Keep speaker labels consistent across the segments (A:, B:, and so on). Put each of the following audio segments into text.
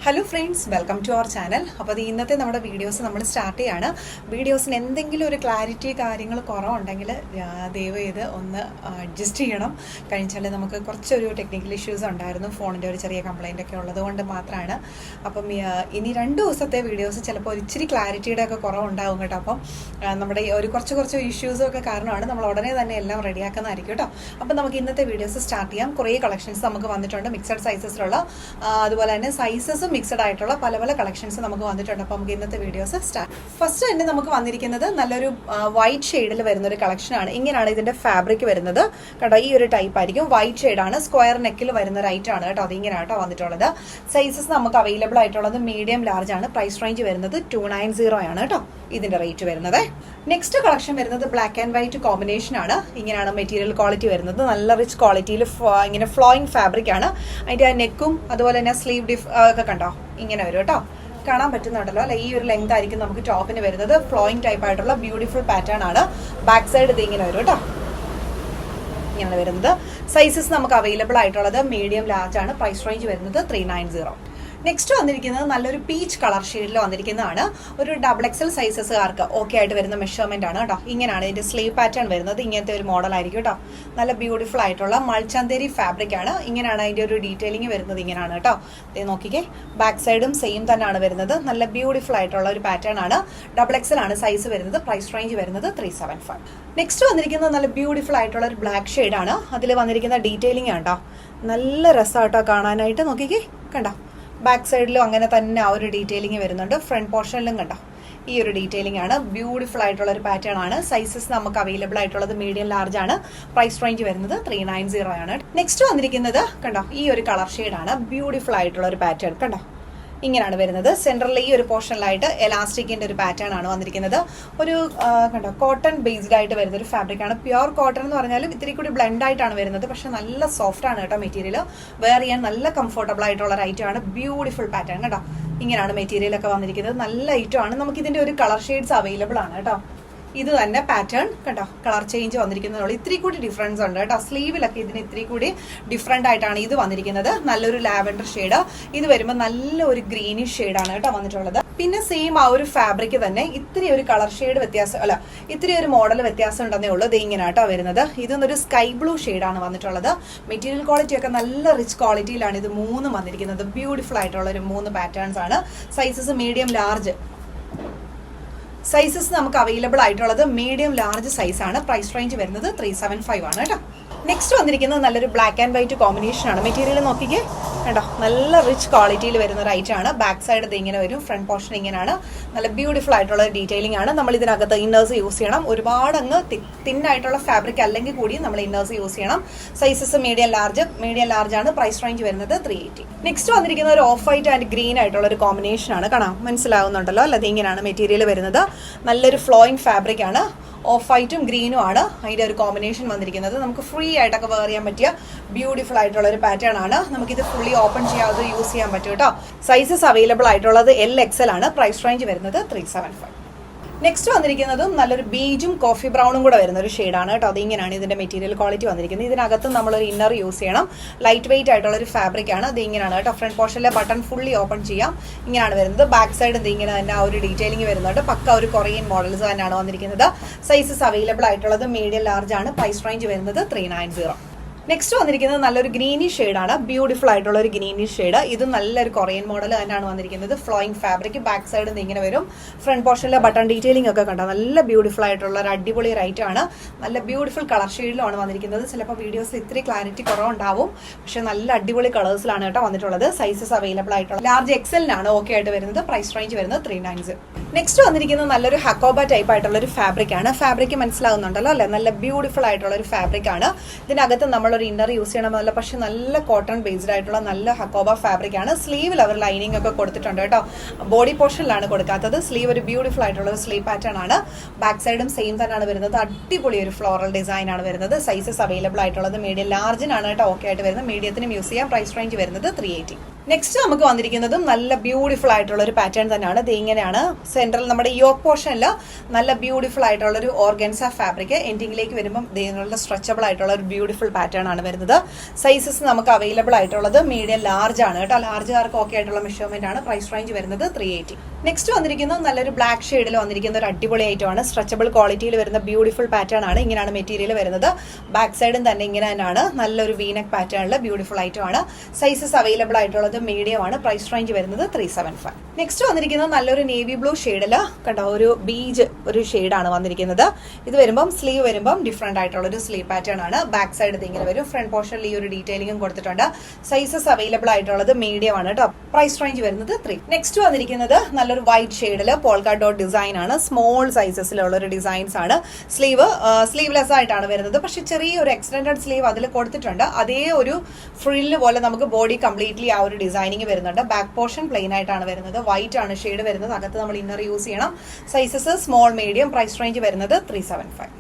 A: Hello friends, welcome to our channel. അപ്പോൾ ഇന്നത്തെ നമ്മുടെ വീഡിയോസ് നമ്മൾ സ്റ്റാർട്ട് ചെയ്യാണ്. വീഡിയോസിന് എന്തെങ്കിലും ഒരു ക്ലാരിറ്റി കാര്യങ്ങൾ കുറവുണ്ടെങ്കിൽ ദയവ് ചെയ്ത് ഒന്ന് അഡ്ജസ്റ്റ് ചെയ്യണം. കഴിഞ്ഞാൽ നമുക്ക് കുറച്ചൊരു ടെക്നിക്കൽ ഇഷ്യൂസ് ഉണ്ടായിരുന്നു, ഫോണിൻ്റെ ഒരു ചെറിയ കംപ്ലൈൻ്റ് ഒക്കെ ഉള്ളത് കൊണ്ട് മാത്രമാണ്. അപ്പം ഇനി 2 ദിവസത്തെ വീഡിയോസ് ചിലപ്പോൾ ഒരു ഇച്ചിരി ക്ലാരിറ്റിയുടെ ഒക്കെ കുറവുണ്ടാവും കേട്ടോ. അപ്പം നമ്മുടെ ഒരു കുറച്ച് ഇഷ്യൂസും ഒക്കെ കാരണമാണ് നമ്മൾ ഉടനെ തന്നെ എല്ലാം റെഡിയാക്കുന്നതായിരിക്കും കേട്ടോ. അപ്പം നമുക്ക് ഇന്നത്തെ വീഡിയോസ് സ്റ്റാർട്ട് ചെയ്യാം. കുറേ കളക്ഷൻസ് നമുക്ക് വന്നിട്ടുണ്ട്, മിക്സഡ് സൈസസിലുള്ള, അതുപോലെ തന്നെ സൈസസും മിക്സഡ് ആയിട്ടുള്ള പല പല കളക്ഷൻസ് നമുക്ക് വന്നിട്ടുണ്ട്. അപ്പോൾ നമുക്ക് ഇന്നത്തെ വീഡിയോസ് സ്റ്റാർട്ട്. ഫസ്റ്റ് തന്നെ നമുക്ക് വന്നിരിക്കുന്നത് നല്ലൊരു വൈറ്റ് ഷെയ്ഡിൽ വരുന്ന ഒരു കളക്ഷനാണ്. ഇങ്ങനെയാണ് ഇതിന്റെ ഫാബ്രിക് വരുന്നത് കേട്ടോ. ഈ ഒരു ടൈപ്പ് ആയിരിക്കും, വൈറ്റ് ഷെയ്ഡാണ്, സ്ക്വയർ നെക്കിൽ വരുന്ന ഒരു ഐറ്റം ആണ് കേട്ടോ. അതിങ്ങനെയാണ് കേട്ടോ വന്നിട്ടുള്ളത്. സൈസസ് നമുക്ക് അവൈലബിൾ ആയിട്ടുള്ളത് മീഡിയം ലാർജ് ആണ്. പ്രൈസ് റേഞ്ച് വരുന്നത് 290 ആണ് കേട്ടോ ഇതിന്റെ റേറ്റ് വരുന്നത്. നെക്സ്റ്റ് കളക്ഷൻ വരുന്നത് ബ്ലാക്ക് ആൻഡ് വൈറ്റ് കോമ്പിനേഷൻ ആണ്. ഇങ്ങനെയാണ് മെറ്റീരിയൽ ക്വാളിറ്റി വരുന്നത്. നല്ല റിച്ച് ക്വാളിറ്റിയിൽ ഇങ്ങനെ ഫ്ലോയിങ് ഫാബ്രിക് ആണ്. അതിന്റെ ആ നെക്കും അതുപോലെ തന്നെ സ്ലീവ് ഒക്കെ കണ്ടോ ഇങ്ങനെ വരും കേട്ടോ. കാണാൻ പറ്റുന്നുണ്ടല്ലോ അല്ലെ? ഈ ഒരു ലെങ്ത് ആയിരിക്കും നമുക്ക് ടോപ്പിന് വരുന്നത്. ഫ്ലോയിങ് ടൈപ്പ് ആയിട്ടുള്ള ബ്യൂട്ടിഫുൾ പാറ്റേൺ ആണ്. ബാക്ക് സൈഡ് ഇത് ഇങ്ങനെ വരും കേട്ടോ, ഇങ്ങനെ വരുന്നത്. സൈസസ് നമുക്ക് അവൈലബിൾ ആയിട്ടുള്ളത് മീഡിയം ലാർജ് ആണ്. പ്രൈസ് റേഞ്ച് വരുന്നത് 390. നെക്സ്റ്റ് വന്നിരിക്കുന്നത് നല്ലൊരു പീച്ച് കളർ ഷെയ്ഡിൽ വന്നിരിക്കുന്നതാണ്. ഒരു XXL സൈസസുകാർക്ക് ഓക്കെ ആയിട്ട് വരുന്ന മെഷർമെന്റ് ആണ് കേട്ടോ. ഇങ്ങനെയാണ് ഇതിന്റെ സ്ലീവ് പാറ്റേൺ വരുന്നത്. ഇങ്ങനത്തെ ഒരു മോഡൽ ആയിരിക്കും കേട്ടോ. നല്ല ബ്യൂട്ടിഫുൾ ആയിട്ടുള്ള മൾച്ചന്തേരി ഫാബ്രിക് ആണ്. ഇങ്ങനെയാണ് അതിന്റെ ഒരു ഡീറ്റെയിലിംഗ് വരുന്നത്. ഇങ്ങനെയാണ് കേട്ടോ. നോക്കിക്കേ, ബാക്ക് സൈഡും സെയിം തന്നെയാണ് വരുന്നത്. നല്ല ബ്യൂട്ടിഫുൾ ആയിട്ടുള്ള ഒരു പാറ്റേൺ ആണ്. XXL ആണ് സൈസ് വരുന്നത്. പ്രൈസ് റേഞ്ച് വരുന്നത് 375. നെക്സ്റ്റ് വന്നിരിക്കുന്നത് നല്ല ബ്യൂട്ടിഫുൾ ആയിട്ടുള്ള ഒരു ബ്ലാക്ക് ഷെയ്ഡ് ആണ്. അതിൽ വന്നിരിക്കുന്ന ഡീറ്റെയിലിംഗ് ആണ് കേട്ടോ. നല്ല രസമായിട്ടോ കാണാനായിട്ട്. നോക്കിക്കേ, കണ്ടോ? ബാക്ക് സൈഡിലും അങ്ങനെ തന്നെ ആ ഒരു ഡീറ്റെയിലിംഗ് വരുന്നുണ്ട്. ഫ്രണ്ട് പോർഷനിലും കണ്ടോ ഈ ഒരു ഡീറ്റെയിലിംഗ് ആണ്. ബ്യൂട്ടിഫുൾ ആയിട്ടുള്ള ഒരു പാറ്റേൺ ആണ്. സൈസസ് നമുക്ക് അവൈലബിൾ ആയിട്ടുള്ളത് മീഡിയം ലാർജ് ആണ്. പ്രൈസ് റേഞ്ച് വരുന്നത് 390 ആണ്. നെക്സ്റ്റ് വന്നിരിക്കുന്നത് കണ്ടോ ഈ ഒരു കളർ ഷെയ്ഡ് ആണ്. ബ്യൂട്ടിഫുൾ ആയിട്ടുള്ള ഒരു പാറ്റേൺ കണ്ടോ, ഇങ്ങനെയാണ് വരുന്നത്. സെൻട്രലിൽ ഈ ഒരു പോർഷനിലായിട്ട് എലാസ്റ്റിക്കിന്റെ ഒരു പാറ്റേൺ ആണ് വന്നിരിക്കുന്നത്. ഒരു കണ്ടോ കോട്ടൺ ബേസ്ഡ് ആയിട്ട് വരുന്ന ഒരു ഫാബ്രിക് ആണ്. പ്യുവർ കോട്ടൺ എന്ന് പറഞ്ഞാലും ഇത്തിരി കൂടി ബ്ലെൻഡ് ആയിട്ടാണ് വരുന്നത്. പക്ഷെ നല്ല സോഫ്റ്റ് ആണ് കേട്ടോ മെറ്റീരിയൽ. വെയർ ചെയ്യാൻ നല്ല കംഫർട്ടബിൾ ആയിട്ടുള്ള ഒരു ഐറ്റം ആണ്. ബ്യൂട്ടിഫുൾ പാറ്റേൺ കേട്ടോ. ഇങ്ങനെയാണ് മെറ്റീരിയൽ ഒക്കെ വന്നിരിക്കുന്നത്. നല്ല ഐറ്റം ആണ്. നമുക്ക് ഇതിന്റെ ഒരു കളർ ഷെയ്ഡ്സ് അവൈലബിൾ ആണ് കേട്ടോ. ഇത് തന്നെ പാറ്റേൺ കണ്ടോ, കളർ ചേഞ്ച് വന്നിരിക്കുന്നതുള്ളൂ. ഇത്തിരി കൂടി ഡിഫറൻസ് ഉണ്ട് കേട്ടോ. സ്ലീവിലൊക്കെ ഇതിന് ഇത്തിരി കൂടി ഡിഫറെന്റ് ആയിട്ടാണ് ഇത് വന്നിരിക്കുന്നത്. നല്ലൊരു ലാവൻഡർ ഷെയ്ഡ്. ഇത് വരുമ്പോൾ നല്ലൊരു ഗ്രീനിഷ് ഷെയ്ഡാണ് കേട്ടോ വന്നിട്ടുള്ളത്. പിന്നെ സെയിം ആ ഒരു ഫാബ്രിക് തന്നെ ഇത്തിരി ഒരു കളർ ഷെയ്ഡ് വ്യത്യാസം, അല്ല ഇത്തിരി ഒരു മോഡൽ വ്യത്യാസം ഉണ്ടെന്നേ ഉള്ളൂ. ഇത് ഇങ്ങനെ കേട്ടോ വരുന്നത്. ഇതൊന്നൊരു സ്കൈ ബ്ലൂ ഷെയ്ഡാണ് വന്നിട്ടുള്ളത്. മെറ്റീരിയൽ ക്വാളിറ്റി ഒക്കെ നല്ല റിച്ച് ക്വാളിറ്റിയിലാണ് ഇത് മൂന്നും വന്നിരിക്കുന്നത്. ബ്യൂട്ടിഫുൾ ആയിട്ടുള്ള ഒരു 3 പാറ്റേൺസ് ആണ്. Sizes medium large. സൈസസ് നമുക്ക് അവൈലബിൾ ആയിട്ടുള്ളത് മീഡിയം ലാർജ് സൈസ് ആണ്. പ്രൈസ് റേഞ്ച് വരുന്നത് 375 ആണ് കേട്ടോ. നെക്സ്റ്റ് വന്നിരിക്കുന്നത് നല്ലൊരു ബ്ലാക്ക് ആൻഡ് വൈറ്റ് കോമ്പിനേഷൻ ആണ്. മെറ്റീരിയൽ നോക്കിക്കേ കേട്ടോ, നല്ല റിച്ച് ക്വാളിറ്റിയിൽ വരുന്ന ഒരു ഐറ്റം ആണ്. ബാക്ക് സൈഡ് ഇത് ഇങ്ങനെ വരും, ഫ്രണ്ട് പോർഷൻ ഇങ്ങനെയാണ്. നല്ല ബ്യൂട്ടിഫുൾ ആയിട്ടുള്ള ഡീറ്റെയിലിംഗ് ആണ്. നമ്മൾ ഇതിനകത്ത് ഇന്നേഴ്സ് യൂസ് ചെയ്യണം. ഒരുപാട് അങ്ങ് തിന്നായിട്ടുള്ള ഫാബ്രിക് അല്ലെങ്കിൽ കൂടി നമ്മൾ ഇന്നേഴ്സ് യൂസ് ചെയ്യണം. സൈസസ് മീഡിയം ലാർജ് ആണ്. പ്രൈസ് റേഞ്ച് വരുന്നത് 380. നെക്സ്റ്റ് വന്നിരിക്കുന്ന ഒരു ഓഫ് വൈറ്റ് ആൻഡ് ഗ്രീൻ ആയിട്ടുള്ള ഒരു കോമ്പിനേഷൻ ആണ്. കാണാം, മനസ്സിലാവുന്നുണ്ടല്ലോ അല്ല? ഇങ്ങനെയാണ് മെറ്റീരിയൽ വരുന്നത്. നല്ലൊരു ഫ്ലോയിങ് ഫാബ്രിക് ആണ്. ഓഫ് വൈറ്റും ഗ്രീനും ആണ് അതിന്റെ ഒരു കോമ്പിനേഷൻ വന്നിരിക്കുന്നത്. നമുക്ക് ഫ്രീ ആയിട്ടൊക്കെ വെയർ ചെയ്യാൻ പറ്റിയ ബ്യൂട്ടിഫുൾ ആയിട്ടുള്ള ഒരു പാറ്റേൺ ആണ്. നമുക്കിത് ഫുള്ളി ഓപ്പൺ ചെയ്യാതെ യൂസ് ചെയ്യാൻ പറ്റും കേട്ടോ. സൈസസ് അവൈലബിൾ ആയിട്ടുള്ളത് LXL ആണ്. പ്രൈസ് റേഞ്ച് വരുന്നത് 375. നെക്സ്റ്റ് വന്നിരിക്കുന്നതും നല്ലൊരു ബീജും കോഫി ബ്രൗണും കൂടെ വരുന്ന ഒരു ഷെയ്ഡാണ് കേട്ടോ. അതിങ്ങനെയാണ് ഇതിന്റെ മെറ്റീരിയൽ ക്വാളിറ്റി വന്നിരിക്കുന്നത്. ഇതിനകത്ത് നമ്മളൊരു ഇന്നർ യൂസ് ചെയ്യണം. ലൈറ്റ് വെയിറ്റ് ആയിട്ടുള്ള ഒരു ഫാബ്രിക് ആണ്. അത് ഇങ്ങനെയാണ് കേട്ടോ. ഫ്രണ്ട് പോർഷനിലെ ബട്ടൺ ഫുള്ളി ഓപ്പൺ ചെയ്യാം. ഇങ്ങനെയാണ് വരുന്നത്. ബാക്ക് സൈഡ് ഇത് ഇങ്ങനെ തന്നെ ആ ഒരു ഡീറ്റെയിലിംഗ് വരുന്നുണ്ട്. പക്ക ഒരു കൊറിയൻ മോഡൽസ് തന്നെയാണ് വന്നിരിക്കുന്നത്. സൈസസ് അവൈലബിൾ ആയിട്ടുള്ളത് മീഡിയം ലാർജ് ആണ്. പ്രൈസ് റേഞ്ച് വരുന്നത് 390. നെക്സ്റ്റ് വന്നിരിക്കുന്നത് നല്ലൊരു ഗ്രീനിഷ് ഷെയ്ഡാണ്. ബ്യൂട്ടിഫുൾ ആയിട്ടുള്ള ഒരു ഗ്രീനിഷ് ഷെയ്ഡ്. ഇത് നല്ലൊരു കൊറിയൻ മോഡൽ തന്നെയാണ് വന്നിരിക്കുന്നത്. Flowing fabric. ബാക്ക് സൈഡ് നിന്ന് ഇങ്ങനെ വരും. ഫ്രണ്ട് പോർഷനിലെ ബട്ടൺ ഡീറ്റെയിലിംഗ് ഒക്കെ കണ്ടോ. നല്ല ബ്യൂട്ടിഫുൾ ആയിട്ടുള്ള ഒരു അടിപൊളി ഒരു ഐറ്റം ആണ്. നല്ല ബ്യൂട്ടിഫുൾ കളർ ഷെയ്ഡിലാണ് വന്നിരിക്കുന്നത്. ചിലപ്പോൾ വീഡിയോസിൽ ഇത്തിരി ക്ലാരിറ്റി കുറവുണ്ടാവും, പക്ഷെ നല്ല അടിപൊളി കളേഴ്സിലാണ് കേട്ടോ വന്നിട്ടുള്ളത്. സൈസസ് അവൈലബിൾ ആയിട്ടുള്ള ലാർജ് XL-നാണ് ഓക്കെ ആയിട്ട് വരുന്നത്. പ്രൈസ് റേഞ്ച് വരുന്നത് 390. നെക്സ്റ്റ് വന്നിരിക്കുന്നത് നല്ലൊരു ഹക്കോബ ടൈപ്പ് ആയിട്ടുള്ള ഒരു ഫാബ്രിക് ആണ്. ഫാബ്രിക് മനസ്സിലാവുന്നുണ്ടല്ലോ അല്ലെ? നല്ല ബ്യൂട്ടിഫുൾ ആയിട്ടുള്ള ഒരു ഫാബ്രിക് ആണ്. ഇതിനകത്ത് നമ്മളൊരു ഇന്നർ യൂസ് ചെയ്യണമെന്നല്ല, പക്ഷെ നല്ല കോട്ടൺ ബേസ്ഡ് ആയിട്ടുള്ള നല്ല ഹക്കോബ ഫാബ്രിക് ആണ്. സ്ലീവിൽ അവർ ലൈനിങ് ഒക്കെ കൊടുത്തിട്ടുണ്ട് കേട്ടോ. ബോഡി പോർഷനിലാണ് കൊടുക്കാത്തത്. സ്ലീവ് ഒരു ബ്യൂട്ടിഫുൾ ആയിട്ടുള്ള ഒരു സ്ലീവ് പാറ്റേൺ ആണ്. ബാക്ക് സൈഡും സെയിം തന്നെയാണ് വരുന്നത്. അടിപൊളി ഒരു ഫ്ലോറൽ ഡിസൈൻ ആണ് വരുന്നത്. സൈസസ് അവൈലബിൾ ആയിട്ടുള്ളത് മീഡിയം ലാർജിനാണ് കേട്ടോ ഓക്കെ ആയിട്ട് വരുന്നത്. മീഡിയത്തിനും യൂസ് ചെയ്യാം. പ്രൈസ് റേഞ്ച് വരുന്നത് 380. നെക്സ്റ്റ് നമുക്ക് വന്നിരിക്കുന്നതും നല്ല ബ്യൂട്ടിഫുൾ ആയിട്ടുള്ള ഒരു പാറ്റേൺ തന്നെയാണ്. ഇത് ഇങ്ങനെയാണ് സെൻട്രൽ നമ്മുടെ യോക്ക് പോർഷനിൽ നല്ല ബ്യൂട്ടിഫുൾ ആയിട്ടുള്ള ഒരു ഓർഗൻസ ഫാബ്രിക്, എൻഡിങ്ങിലേക്ക് വരുമ്പോൾ ഇതിനുള്ള സ്ട്രെച്ചബിൾ ആയിട്ടുള്ള ഒരു ബ്യൂട്ടിഫുൾ പാറ്റേൺ ആണ് വരുന്നത്. സൈസസ് നമുക്ക് അവൈലബിൾ ആയിട്ടുള്ളത് മീഡിയം ലാർജ് ആണ് കേട്ടോ. ലാർജുകാർക്ക് ഓക്കെ ആയിട്ടുള്ള മെഷർമെന്റ് ആണ്. പ്രൈസ് റേഞ്ച് വരുന്നത് 380. നെക്സ്റ്റ് വന്നിരിക്കുന്നത് നല്ലൊരു ബ്ലാക്ക് ഷെയ്ഡിൽ വന്നിരിക്കുന്ന ഒരു അടിപൊളി ഐറ്റം ആണ്. സ്ട്രെച്ചബിൾ ക്വാളിറ്റിയിൽ വരുന്ന ബ്യൂട്ടിഫുൾ പാറ്റേൺ ആണ്. ഇങ്ങനെയാണ് മെറ്റീരിയൽ വരുന്നത്. ബാക്ക് സൈഡും തന്നെ ഇങ്ങനെ തന്നെയാണ്. നല്ലൊരു വീനക് പാറ്റേണിൽ ബ്യൂട്ടിഫുൾ ഐറ്റം ആണ്. സൈസസ് അവൈലബിൾ ആയിട്ടുള്ളത് മീഡിയം ആണ്. പ്രൈസ് റേഞ്ച് വരുന്നത് 375. നെക്സ്റ്റ് വന്നിരിക്കുന്നത് നല്ലൊരു നേവി ബ്ലൂ ഷെയ്ഡിൽ കണ്ടോ ഒരു ബീജ് ഒരു ഷെയ്ഡാണ് വന്നിരിക്കുന്നത്. ഇത് വരുമ്പം സ്ലീവ് വരുമ്പം ഡിഫറെന്റ് ആയിട്ടുള്ള ഒരു സ്ലീവ് പാറ്റേൺ ആണ്. ബാക്ക് സൈഡ് ഇത് ഇങ്ങനെ വരും. ഫ്രണ്ട് പോർഷനിൽ ഈ ഒരു ഡീറ്റെയിലിംഗും കൊടുത്തിട്ടുണ്ട്. സൈസസ് അവൈലബിൾ ആയിട്ടുള്ളത് മീഡിയം ആണ് കേട്ടോ. പ്രൈസ് റേഞ്ച് വരുന്നത് 3. നെക്സ്റ്റ് വന്നിരിക്കുന്നത് നല്ലൊരു വൈറ്റ് ഷെയ്ഡിൽ പോൾക്കാ ഡോട്ട് ഡിസൈൻ ആണ്. സ്മോൾ സൈസസിലുള്ള ഒരു ഡിസൈൻസ് ആണ്. സ്ലീവ്ലെസ് ആയിട്ടാണ് വരുന്നത്. പക്ഷെ ചെറിയൊരു എക്സ്റ്റൻഡഡ് സ്ലീവ് അതിൽ കൊടുത്തിട്ടുണ്ട്. അതേ ഒരു ഫ്രില്ല് പോലെ നമുക്ക് ബോഡി കംപ്ലീറ്റ്ലി ആ ഒരു ഡിസൈനിങ് വരുന്നുണ്ട്. ബാക്ക് പോർഷൻ പ്ലെയിൻ ആയിട്ടാണ് വരുന്നത്. വൈറ്റ് ആണ് ഷെയ്ഡ് വരുന്നത്. അകത്ത് നമ്മൾ ഇന്നർ യൂസ് ചെയ്യണം. Sizes small medium. Price range വരുന്നത് 375.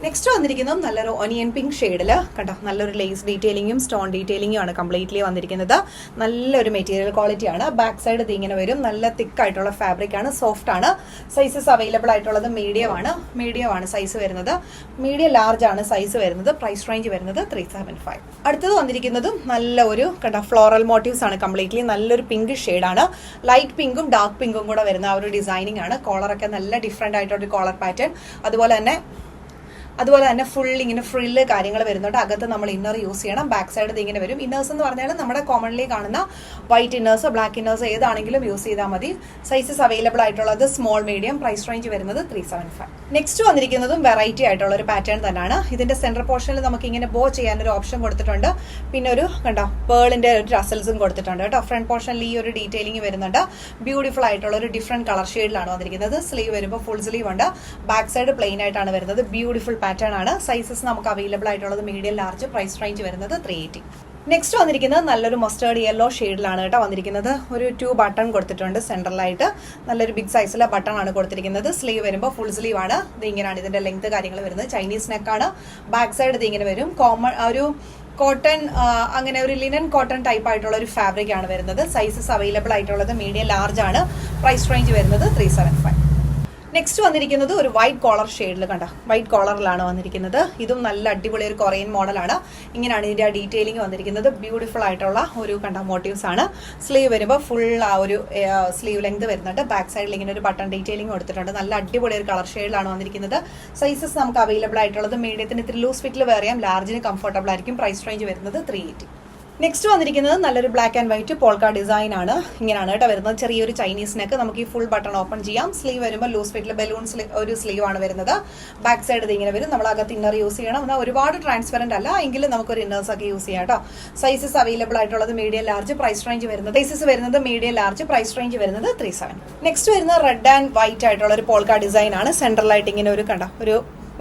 A: നെക്സ്റ്റ് വന്നിരിക്കുന്നത് നല്ലൊരു ഒനിയൻ പിങ്ക് ഷെയ്ഡിൽ കണ്ടോ നല്ലൊരു ലേസ് ഡീറ്റെയിലിങ്ങും സ്റ്റോൺ ഡീറ്റെയിലിങ്ങും ആണ് കംപ്ലീറ്റ്ലി വന്നിരിക്കുന്നത്. നല്ലൊരു മെറ്റീരിയൽ ക്വാളിറ്റി ആണ്. ബാക്ക് സൈഡ് ഇത് ഇങ്ങനെ വരും. നല്ല തിക്ക് ആയിട്ടുള്ള ഫാബ്രിക് ആണ്. സോഫ്റ്റ് ആണ്. സൈസസ് അവൈലബിൾ ആയിട്ടുള്ളത് മീഡിയം ആണ് സൈസ് വരുന്നത്. മീഡിയം ലാർജ് ആണ് സൈസ് വരുന്നത്. പ്രൈസ് റേഞ്ച് വരുന്നത് 375. അടുത്തത് വന്നിരിക്കുന്നതും നല്ല ഒരു കണ്ടോ ഫ്ലോറൽ മോട്ടീവ്സ് ആണ്. കംപ്ലീറ്റ്ലി നല്ലൊരു പിങ്ക് ഷെയ്ഡാണ്. ലൈറ്റ് പിങ്കും ഡാർക്ക് പിങ്കും കൂടെ വരുന്ന ആ ഒരു ഡിസൈനിങ് ആണ്. കോളറൊക്കെ നല്ല ഡിഫറെന്റ് ആയിട്ടൊരു കോളർ പാറ്റേൺ. അതുപോലെ തന്നെ ഫുൾ ഇങ്ങനെ ഫ്രില്ല് കാര്യങ്ങൾ വരുന്നുണ്ട്. അകത്ത് നമ്മൾ ഇന്നർ യൂസ് ചെയ്യണം. ബാക്ക് സൈഡ് ഇത് ഇങ്ങനെ വരും. ഇന്നേഴ്സ് എന്ന് പറഞ്ഞാൽ നമ്മുടെ കോമൺലി കാണുന്ന വൈറ്റ് ഇന്നേഴ്സോ ബ്ലാക്ക് ഇന്നേഴ്സോ ഏതാണെങ്കിലും യൂസ് ചെയ്താൽ മതി. സൈസസ് അവൈലബിൾ ആയിട്ടുള്ളത് സ്മോൾ മീഡിയം. പ്രൈസ് റേഞ്ച് വരുന്നത് 375. നെക്സ്റ്റ് വന്നിരിക്കുന്നതും വെറൈറ്റി ആയിട്ടുള്ള ഒരു പാറ്റേൺ തന്നെയാണ്. ഇതിന്റെ സെന്റർ പോർഷനിൽ നമുക്ക് ഇങ്ങനെ ബോ ചെയ്യാനൊരു ഓപ്ഷൻ കൊടുത്തിട്ടുണ്ട്. പിന്നെ ഒരു കണ്ടോ പേളിന്റെ ഒരു റസൽസും കൊടുത്തിട്ടുണ്ട് കേട്ടോ. ഫ്രണ്ട് പോർഷനിൽ ഈ ഒരു ഡീറ്റെയിലിംഗ് വരുന്നുണ്ട്. ബ്യൂട്ടിഫുൾ ആയിട്ടുള്ള ഒരു ഡിഫറെന്റ് കളർ ഷെയ്ഡിലാണ് വന്നിരിക്കുന്നത്. സ്ലീവ് വരുമ്പോൾ ഫുൾ സ്ലീവ് ഉണ്ട്. ബാക്ക് സൈഡ് പ്ലെയിൻ ആയിട്ടാണ് വരുന്നത്. ബ്യൂട്ടിഫുൾ പാറ്റേൺ ആണ്. സൈസസ് നമുക്ക് അവൈലബിൾ ആയിട്ടുള്ളത് മീഡിയം ലാർജ്. പ്രൈസ് റേഞ്ച് വരുന്നത് 380. നെക്സ്റ്റ് വന്നിരിക്കുന്നത് നല്ലൊരു മസ്റ്റേർഡ് യെല്ലോ ഷെയ്ഡിലാണ് കേട്ടോ വന്നിരിക്കുന്നത്. ഒരു 2 ബട്ടൺ കൊടുത്തിട്ടുണ്ട് സെൻട്രലായിട്ട്. നല്ലൊരു ബിഗ് സൈസിലെ ബട്ടൺ ആണ് കൊടുത്തിരിക്കുന്നത്. സ്ലീവ് വരുമ്പോൾ ഫുൾ സ്ലീവ് ആണ്. ഇത് ഇങ്ങനെയാണ് ഇതിന്റെ ലെങ്ത് കാര്യങ്ങൾ വരുന്നത്. ചൈനീസ് നെക്കാണ്. ബാക്ക് സൈഡ് ഇത് ഇങ്ങനെ വരും. ഒരു കോട്ടൺ അങ്ങനെ ഒരു ലിനൻ കോട്ടൺ ടൈപ്പ് ആയിട്ടുള്ള ഒരു ഫാബ്രിക് ആണ് വരുന്നത്. സൈസസ് അവൈലബിൾ ആയിട്ടുള്ളത് മീഡിയം ലാർജ് ആണ്. പ്രൈസ് റേഞ്ച് വരുന്നത് 375. നെക്സ്റ്റ് വന്നിരിക്കുന്നത് ഒരു വൈറ്റ് കോളർ ഷെയ്ഡിൽ കണ്ട വൈറ്റ് കോളറിലാണ് വന്നിരിക്കുന്നത്. ഇതും നല്ല അടിപൊളി ഒരു കൊറിയൻ മോഡലാണ്. ഇങ്ങനെയാണ് ഇതിന്റെ ഡീറ്റെയിലിംഗ് വന്നിരിക്കുന്നത്. ബ്യൂട്ടിഫുൾ ആയിട്ടുള്ള ഒരു കണ്ട മോട്ടീവ്സ് ആണ്. സ്ലീവ് വരുമ്പോൾ ഫുൾ ആ ഒരു സ്ലീവ് ലെങ്ത് വരുന്നുണ്ട്. ബാക്ക് സൈഡിൽ ഇങ്ങനെ ഒരു ബട്ടൺ ഡീറ്റെയിലിംഗ് കൊടുത്തിട്ടുണ്ട്. നല്ല അടിപൊളി ഒരു കളർ ഷെയ്ഡിലാണ് വന്നിരിക്കുന്നത്. സൈസസ് നമുക്ക് അവൈലബിൾ ആയിട്ടുള്ളത് മീഡിയത്തിന് ഇത്തിരി ലൂസ് ഫിറ്റിൽ വേറെ ചെയ്യാം. ലാർജിന് കംഫർട്ടബിൾ ആയിരിക്കും. പ്രൈസ് റേഞ്ച് വരുന്നത് 380. നെക്സ്റ്റ് വന്നിരിക്കുന്നത് നല്ലൊരു black and white polka design ആണ്. ഇങ്ങനെയാണ് കേട്ടോ വരുന്നത്. ചെറിയൊരു ചൈനീസ് നെക്ക്. നമുക്ക് ഈ ഫുൾ ബട്ടൺ ഓപ്പൺ ചെയ്യാം. സ്ലീവ് വരുമ്പോൾ ലൂസ് ഫിറ്റിൽ ബലൂൺ ഒരു സ്ലീവ് ആണ് വരുന്നത്. ബാക്ക് സൈഡ് ഇത് ഇങ്ങനെ വരും. നമ്മൾ അകത്ത് ഇന്നർ യൂസ് ചെയ്യണം. എന്നാൽ ഒരുപാട് ട്രാൻസ്പെറന്റ് അല്ല എങ്കിലും നമുക്കൊരു ഇന്നേഴ്സ് ഒക്കെ യൂസ് ചെയ്യാം കേട്ടോ. സൈസസ് അവൈലബിൾ ആയിട്ടുള്ളത് മീഡിയം ലാർജ്. പ്രൈസ് റേഞ്ച് വരുന്നത് മീഡിയം ലാർജ്. പ്രൈസ് റേഞ്ച് വരുന്നത് 370. നെക്സ്റ്റ് വരുന്നത് റെഡ് ആൻഡ് വൈറ്റ് ആയിട്ടുള്ള ഒരു പോൾക്ക ഡിസൈൻ ആണ്. സെൻട്രലായിട്ട് ഇങ്ങനെ ഒരു കണ്ട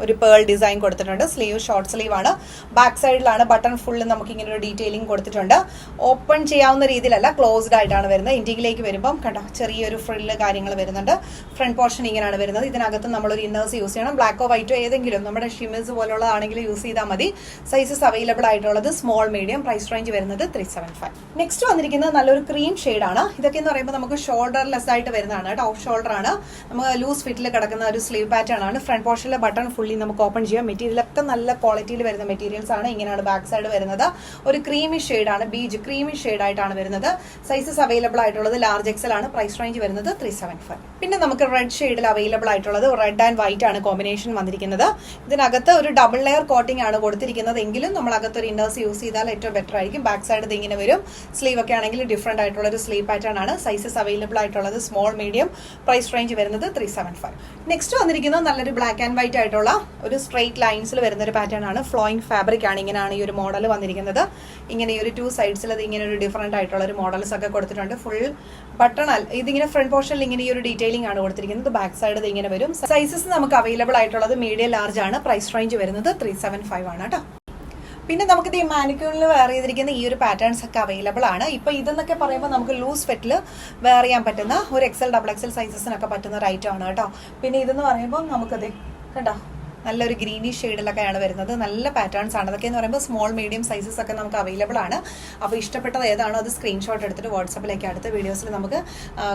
A: ഒരു പേൾ ഡിസൈൻ കൊടുത്തിട്ടുണ്ട്. സ്ലീവ് ഷോർട്ട് സ്ലീവ് ആണ്. ബാക്ക് സൈഡിലാണ് ബട്ടൺ ഫുള്ള് നമുക്ക് ഇങ്ങനെ ഒരു ഡീറ്റെയിലിംഗ് കൊടുത്തിട്ടുണ്ട്. ഓപ്പൺ ചെയ്യാവുന്ന രീതിയിലല്ല, ക്ലോസ്ഡ് ആയിട്ടാണ് വരുന്നത്. ഇൻഡിങ്ങിലേക്ക് വരുമ്പം കണ്ടോ ചെറിയൊരു ഫ്രില്ല് കാര്യങ്ങൾ വരുന്നുണ്ട്. ഫ്രണ്ട് പോർഷൻ ഇങ്ങനെയാണ് വരുന്നത്. ഇതിനകത്ത് നമ്മളൊരു ഇന്നേഴ്സ് യൂസ് ചെയ്യണം. ബ്ലാക്കോ വൈറ്റോ ഏതെങ്കിലും നമ്മുടെ ഷിമേഴ്സ് പോലുള്ളതാണെങ്കിൽ യൂസ് ചെയ്താൽ മതി. സൈസസ് അവൈലബിൾ ആയിട്ടുള്ളത് സ്മോൾ മീഡിയം. പ്രൈസ് റേഞ്ച് വരുന്നത് 375. നെക്സ്റ്റ് വന്നിരിക്കുന്നത് നല്ലൊരു ക്രീം ഷെയ്ഡാണ്. ഇതൊക്കെ എന്ന് പറയുമ്പോൾ നമുക്ക് ഷോൾഡർ ലെസ് ആയിട്ട് വരുന്നതാണ് കേട്ടോ. ഓഫ് ഷോൾഡർ ആണ്. നമുക്ക് ലൂസ് ഫിറ്റിൽ കിടക്കുന്ന ഒരു സ്ലീവ് പാറ്റേൺ ആണ്. ഫ്രണ്ട് പോർഷനിലെ ബട്ടൺ ഫുള്ളി നമുക്ക് ഓപ്പൺ ചെയ്യാം. മെറ്റീരിയലൊക്കെ നല്ല ക്വാളിറ്റിയിൽ വരുന്ന മെറ്റീരിയൽസ് ആണ്. ഇങ്ങനെയാണ് ബാക്ക് സൈഡ് വരുന്നത്. ഒരു ക്രീമി ഷെയ്ഡാണ്. ബീജ് ക്രീമി ഷെയ്ഡായിട്ടാണ് വരുന്നത്. സൈസസ് അവൈലബിൾ ആയിട്ടുള്ളത് ലാർജ് എക്സൽ ആണ്. പ്രൈസ് റേഞ്ച് വരുന്നത് 375. പിന്നെ നമുക്ക് റെഡ് ഷെയ്ഡിൽ അവൈലബിൾ ആയിട്ടുള്ളത് റെഡ് ആൻഡ് വൈറ്റ് ആണ് കോമ്പിനേഷൻ വന്നിരിക്കുന്നത്. ഇതിനകത്ത് ഒരു ഡബിൾ ലെയർ കോട്ടിംഗ് ആണ് കൊടുത്തിരിക്കുന്നത്. എങ്കിലും നമ്മൾ അകത്ത് ഒരു ഇന്നേഴ്സ് യൂസ് ചെയ്താൽ ഏറ്റവും ബെറ്റർ ആയിരിക്കും. ബാക്ക് സൈഡ് ഇത് ഇങ്ങനെ വരും. സ്ലീവ് ഒക്കെ ആണെങ്കിൽ ഡിഫറെന്റ് ആയിട്ടുള്ള ഒരു സ്ലീവ് പാറ്റേൺ ആണ്. സൈസസ് അവൈലബിൾ ആയിട്ടുള്ളത് സ്മോൾ മീഡിയം. പ്രൈസ് റേഞ്ച് വരുന്നത് 375. നെക്സ്റ്റ് വന്നിരിക്കുന്നത് നല്ലൊരു ബ്ലാക്ക് ആൻഡ് വൈറ്റ് ആയിട്ടുള്ള ഒരു സ്ട്രെയിറ്റ് ലൈൻസിൽ വരുന്ന ഒരു പാറ്റേൺ ആണ്. ഫ്ലോയിങ് ഫാബ്രിക് ആണ്. ഇങ്ങനെയാണ് ഈ ഒരു മോഡൽ വന്നിരിക്കുന്നത്. ഇങ്ങനെ ഈ ഒരു 2 സൈഡ്സിൽ അത് ഇങ്ങനെ ഒരു ഡിഫറെന്റ് ആയിട്ടുള്ള ഒരു മോഡൽസ് ഒക്കെ കൊടുത്തിട്ടുണ്ട്. ഫുൾ ബട്ടൺ ഇതിങ്ങനെ ഫ്രണ്ട് പോർഷനിൽ ഇങ്ങനെ ഈ ഒരു ഡീറ്റെയിലിംഗ് ആണ് കൊടുത്തിരിക്കുന്നത്. ബാക്ക് സൈഡ് ഇത് ഇങ്ങനെ വരും. സൈസസ് നമുക്ക് അവൈലബിൾ ആയിട്ടുള്ളത് മീഡിയം ലാർജ് ആണ്. പ്രൈസ് റേഞ്ച് വരുന്നത് 375 ആണ് കേട്ടോ. പിന്നെ നമുക്കിത് ഈ മാനിക്യൂണിൽ വെയർ ചെയ്തിരിക്കുന്ന ഈ ഒരു പാറ്റേൺസ് ഒക്കെ അവൈലബിൾ ആണ്. ഇപ്പൊ ഇതെന്നൊക്കെ പറയുമ്പോൾ നമുക്ക് ലൂസ് ഫിറ്റിൽ വെയർ ചെയ്യാൻ പറ്റുന്ന ഒരു XL, XXL സൈസസിനൊക്കെ പറ്റുന്ന ഒരു ഐറ്റം ആണ് കേട്ടോ. പിന്നെ ഇതെന്ന് പറയുമ്പോൾ നമുക്കത് കണ്ടോ നല്ലൊരു ഗ്രീനിഷ് ഷെയ്ഡിലൊക്കെയാണ് വരുന്നത്. നല്ല പാറ്റേൺസ് ആണ്. അതൊക്കെ എന്ന് പറയുമ്പോൾ സ്മോൾ മീഡിയം സൈസസ് ഒക്കെ നമുക്ക് അവൈലബിൾ ആണ്. അപ്പോൾ ഇഷ്ടപ്പെട്ടത് ഏതാണോ അത് സ്ക്രീൻഷോട്ട് എടുത്തിട്ട് വാട്സപ്പിലേക്ക് അടുത്ത വീഡിയോസിൽ നമുക്ക്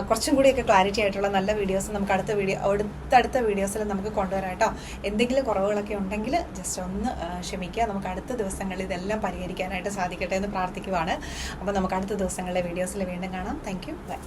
A: കുറച്ചും കൂടിയൊക്കെ ക്ലാരിറ്റി ആയിട്ടുള്ള നല്ല വീഡിയോസ് നമുക്ക് അടുത്ത വീഡിയോസിൽ നമുക്ക് കൊണ്ടുവരാം കേട്ടോ. എന്തെങ്കിലും കുറവുകളൊക്കെ ഉണ്ടെങ്കിൽ ജസ്റ്റ് ഒന്ന് ക്ഷമിക്കുക. നമുക്ക് അടുത്ത ദിവസങ്ങളിൽ ഇതെല്ലാം പരിഹരിക്കാനായിട്ട് സാധിക്കട്ടെ എന്ന് പ്രാർത്ഥിക്കുവാണ്. അപ്പോൾ നമുക്ക് അടുത്ത ദിവസങ്ങളിലെ വീഡിയോസിൽ വീണ്ടും കാണാം. Thank you. ബൈ.